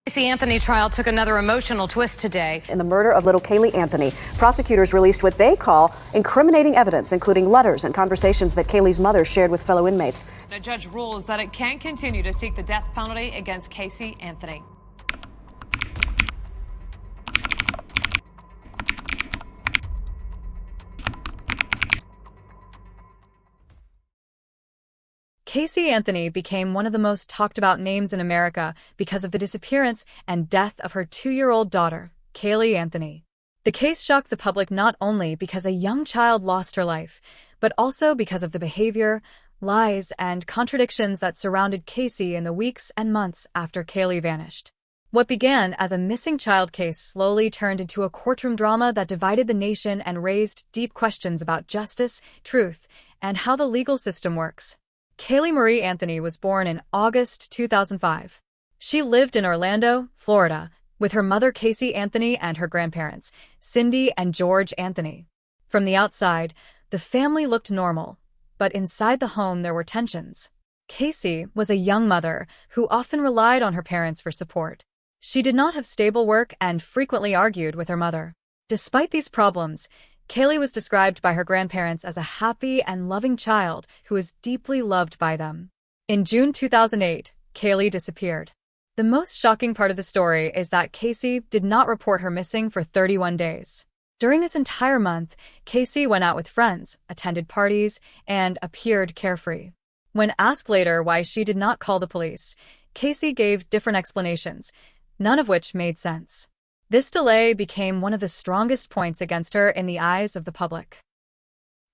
Casey Anthony trial took another emotional twist today. In the murder of little Caylee Anthony, prosecutors released what they call incriminating evidence, including letters and conversations that Caylee's mother shared with fellow inmates. A judge rules that it can continue to seek the death penalty against Casey Anthony. Casey Anthony became one of the most talked about names in America because of the disappearance and death of her 2-year-old daughter, Caylee Anthony. The case shocked the public not only because a young child lost her life, but also because of the behavior, lies, and contradictions that surrounded Casey in the weeks and months after Caylee vanished. What began as a missing child case slowly turned into a courtroom drama that divided the nation and raised deep questions about justice, truth, and how the legal system works. Caylee Marie Anthony was born in August 2005. She lived in Orlando, Florida, with her mother Casey Anthony and her grandparents, Cindy and George Anthony. From the outside, the family looked normal, but inside the home there were tensions. Casey was a young mother who often relied on her parents for support. She did not have stable work and frequently argued with her mother. Despite these problems, Caylee was described by her grandparents as a happy and loving child who was deeply loved by them. In June 2008, Caylee disappeared. The most shocking part of the story is that Casey did not report her missing for 31 days. During this entire month, Casey went out with friends, attended parties, and appeared carefree. When asked later why she did not call the police, Casey gave different explanations, none of which made sense. This delay became one of the strongest points against her in the eyes of the public.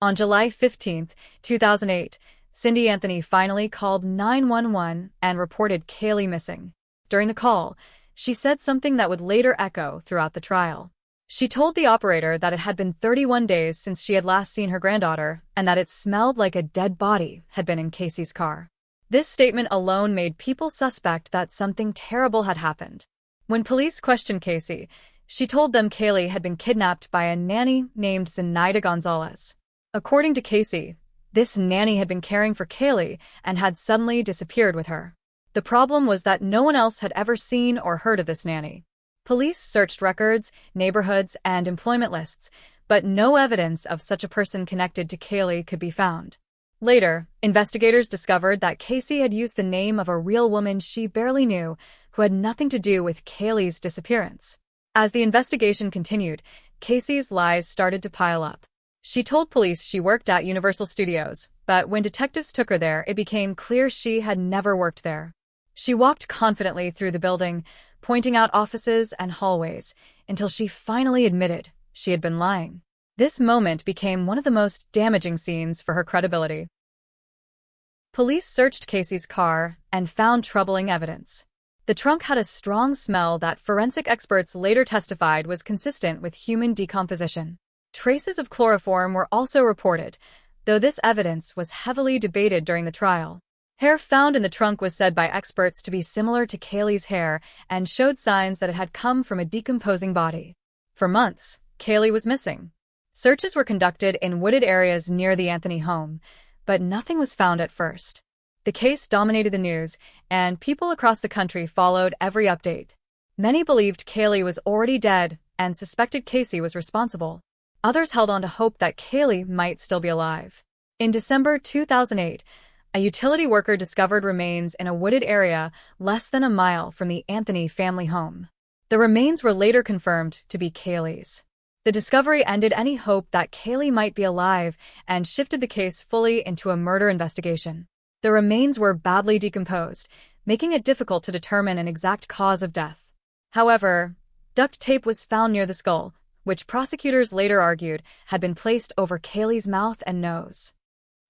On July 15, 2008, Cindy Anthony finally called 911 and reported Caylee missing. During the call, she said something that would later echo throughout the trial. She told the operator that it had been 31 days since she had last seen her granddaughter and that it smelled like a dead body had been in Casey's car. This statement alone made people suspect that something terrible had happened. When police questioned Casey, she told them Caylee had been kidnapped by a nanny named Zenaida Gonzalez. According to Casey, this nanny had been caring for Caylee and had suddenly disappeared with her. The problem was that no one else had ever seen or heard of this nanny. Police searched records, neighborhoods, and employment lists, but no evidence of such a person connected to Caylee could be found. Later, investigators discovered that Casey had used the name of a real woman she barely knew who had nothing to do with Caylee's disappearance. As the investigation continued, Casey's lies started to pile up. She told police she worked at Universal Studios, but when detectives took her there, it became clear she had never worked there. She walked confidently through the building, pointing out offices and hallways, until she finally admitted she had been lying. This moment became one of the most damaging scenes for her credibility. Police searched Casey's car and found troubling evidence. The trunk had a strong smell that forensic experts later testified was consistent with human decomposition. Traces of chloroform were also reported, though this evidence was heavily debated during the trial. Hair found in the trunk was said by experts to be similar to Caylee's hair and showed signs that it had come from a decomposing body. For months, Caylee was missing. Searches were conducted in wooded areas near the Anthony home, but nothing was found at first. The case dominated the news, and people across the country followed every update. Many believed Caylee was already dead and suspected Casey was responsible. Others held on to hope that Caylee might still be alive. In December 2008, a utility worker discovered remains in a wooded area less than a mile from the Anthony family home. The remains were later confirmed to be Caylee's. The discovery ended any hope that Caylee might be alive and shifted the case fully into a murder investigation. The remains were badly decomposed, making it difficult to determine an exact cause of death. However, duct tape was found near the skull, which prosecutors later argued had been placed over Caylee's mouth and nose.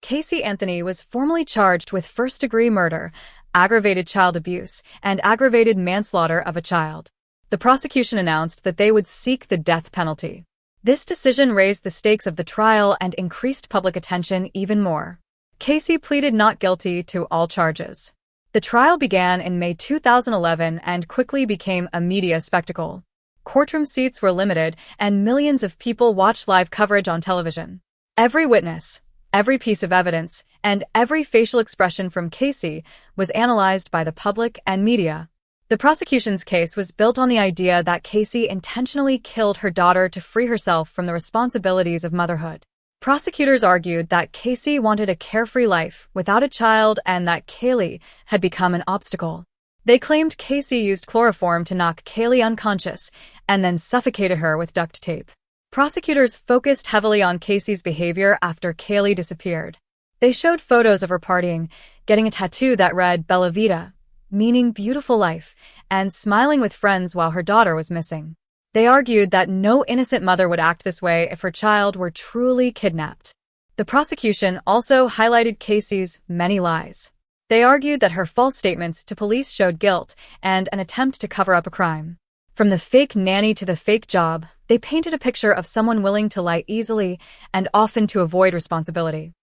Casey Anthony was formally charged with first-degree murder, aggravated child abuse, and aggravated manslaughter of a child. The prosecution announced that they would seek the death penalty. This decision raised the stakes of the trial and increased public attention even more. Casey pleaded not guilty to all charges. The trial began in May 2011 and quickly became a media spectacle. Courtroom seats were limited, and millions of people watched live coverage on television. Every witness, every piece of evidence, and every facial expression from Casey was analyzed by the public and media. The prosecution's case was built on the idea that Casey intentionally killed her daughter to free herself from the responsibilities of motherhood. Prosecutors argued that Casey wanted a carefree life without a child and that Kaylee had become an obstacle. They claimed Casey used chloroform to knock Kaylee unconscious and then suffocated her with duct tape. Prosecutors focused heavily on Casey's behavior after Kaylee disappeared. They showed photos of her partying, getting a tattoo that read Bella Vita, meaning beautiful life, and smiling with friends while her daughter was missing. They argued that no innocent mother would act this way if her child were truly kidnapped. The prosecution also highlighted Casey's many lies. They argued that her false statements to police showed guilt and an attempt to cover up a crime. From the fake nanny to the fake job, they painted a picture of someone willing to lie easily and often to avoid responsibility.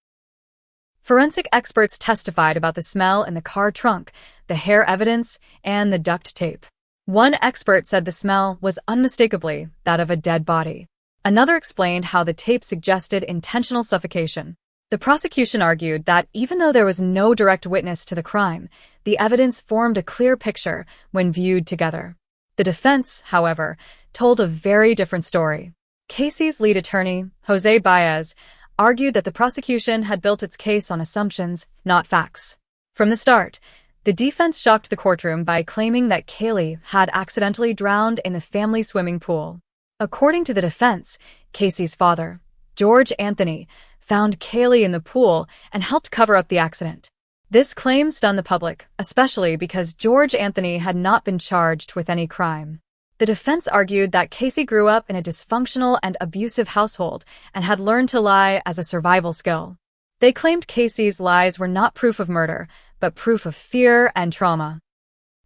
Forensic experts testified about the smell in the car trunk, the hair evidence, and the duct tape. One expert said the smell was unmistakably that of a dead body. Another explained how the tape suggested intentional suffocation. The prosecution argued that even though there was no direct witness to the crime, the evidence formed a clear picture when viewed together. The defense, however, told a very different story. Casey's lead attorney, Jose Baez, argued that the prosecution had built its case on assumptions, not facts. From the start, the defense shocked the courtroom by claiming that Kaylee had accidentally drowned in the family swimming pool. According to the defense, Casey's father, George Anthony, found Kaylee in the pool and helped cover up the accident. This claim stunned the public, especially because George Anthony had not been charged with any crime. The defense argued that Casey grew up in a dysfunctional and abusive household and had learned to lie as a survival skill. They claimed Casey's lies were not proof of murder, but proof of fear and trauma.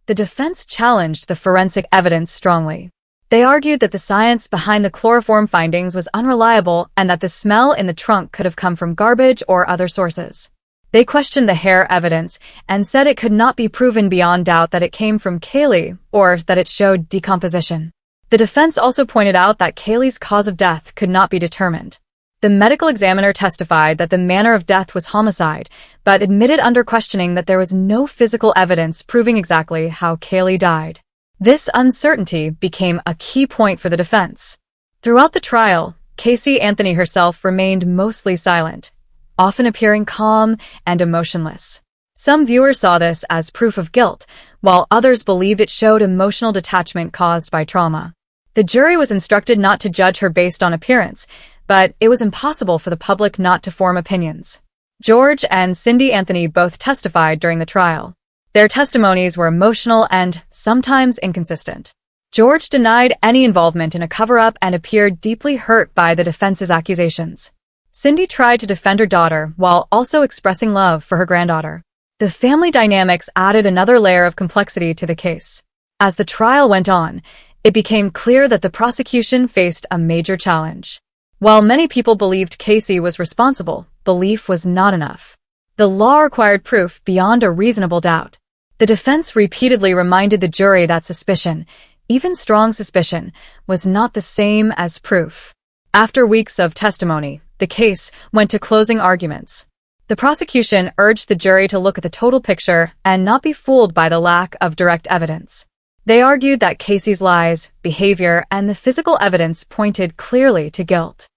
The defense challenged the forensic evidence strongly. They argued that the science behind the chloroform findings was unreliable and that the smell in the trunk could have come from garbage or other sources. They questioned the hair evidence and said it could not be proven beyond doubt that it came from Kaylee or that it showed decomposition. The defense also pointed out that Kaylee's cause of death could not be determined. The medical examiner testified that the manner of death was homicide, but admitted under questioning that there was no physical evidence proving exactly how Kaylee died. This uncertainty became a key point for the defense. Throughout the trial, Casey Anthony herself remained mostly silent, often appearing calm and emotionless. Some viewers saw this as proof of guilt, while others believed it showed emotional detachment caused by trauma. The jury was instructed not to judge her based on appearance, but it was impossible for the public not to form opinions. George and Cindy Anthony both testified during the trial. Their testimonies were emotional and sometimes inconsistent. George denied any involvement in a cover-up and appeared deeply hurt by the defense's accusations. Cindy tried to defend her daughter while also expressing love for her granddaughter. The family dynamics added another layer of complexity to the case. As the trial went on, it became clear that the prosecution faced a major challenge. While many people believed Casey was responsible, belief was not enough. The law required proof beyond a reasonable doubt. The defense repeatedly reminded the jury that suspicion, even strong suspicion, was not the same as proof. After weeks of testimony, the case went to closing arguments. The prosecution urged the jury to look at the total picture and not be fooled by the lack of direct evidence. They argued that Casey's lies, behavior, and the physical evidence pointed clearly to guilt.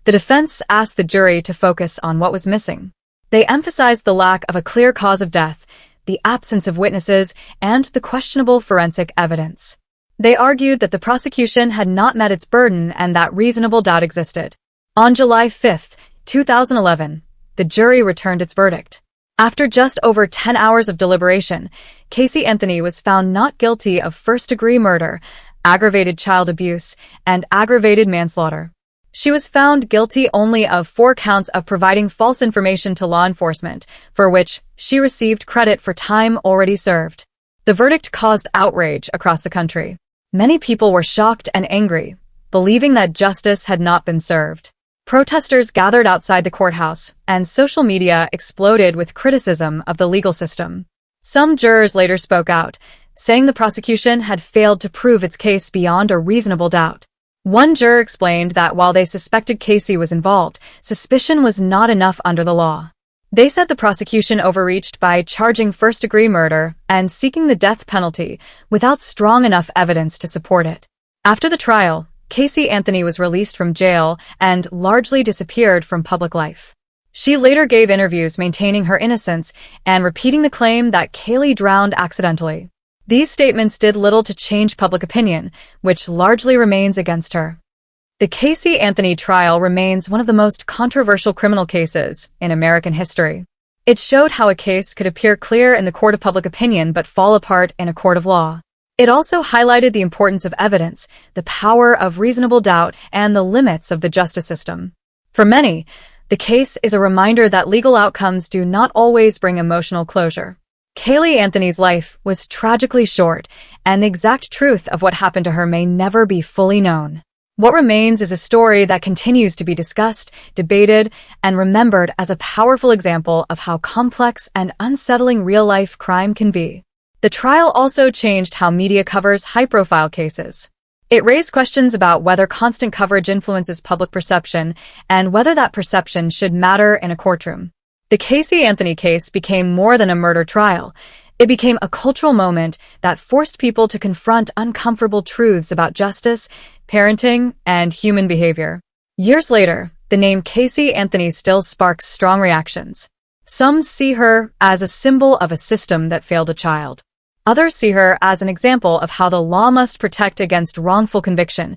The defense asked the jury to focus on what was missing. They emphasized the lack of a clear cause of death, the absence of witnesses, and the questionable forensic evidence. They argued that the prosecution had not met its burden and that reasonable doubt existed. On July 5, 2011, the jury returned its verdict. After just over 10 hours of deliberation, Casey Anthony was found not guilty of first-degree murder, aggravated child abuse, and aggravated manslaughter. She was found guilty only of 4 counts of providing false information to law enforcement, for which she received credit for time already served. The verdict caused outrage across the country. Many people were shocked and angry, believing that justice had not been served. Protesters gathered outside the courthouse, and social media exploded with criticism of the legal system. Some jurors later spoke out, saying the prosecution had failed to prove its case beyond a reasonable doubt. One juror explained that while they suspected Casey was involved, suspicion was not enough under the law. They said the prosecution overreached by charging first-degree murder and seeking the death penalty without strong enough evidence to support it. After the trial, Casey Anthony was released from jail and largely disappeared from public life. She later gave interviews maintaining her innocence and repeating the claim that Caylee drowned accidentally. These statements did little to change public opinion, which largely remains against her. The Casey Anthony trial remains one of the most controversial criminal cases in American history. It showed how a case could appear clear in the court of public opinion but fall apart in a court of law. It also highlighted the importance of evidence, the power of reasonable doubt, and the limits of the justice system. For many, the case is a reminder that legal outcomes do not always bring emotional closure. Caylee Anthony's life was tragically short, and the exact truth of what happened to her may never be fully known. What remains is a story that continues to be discussed, debated, and remembered as a powerful example of how complex and unsettling real-life crime can be. The trial also changed how media covers high-profile cases. It raised questions about whether constant coverage influences public perception and whether that perception should matter in a courtroom. The Casey Anthony case became more than a murder trial. It became a cultural moment that forced people to confront uncomfortable truths about justice, parenting, and human behavior. Years later, the name Casey Anthony still sparks strong reactions. Some see her as a symbol of a system that failed a child. Others see her as an example of how the law must protect against wrongful conviction,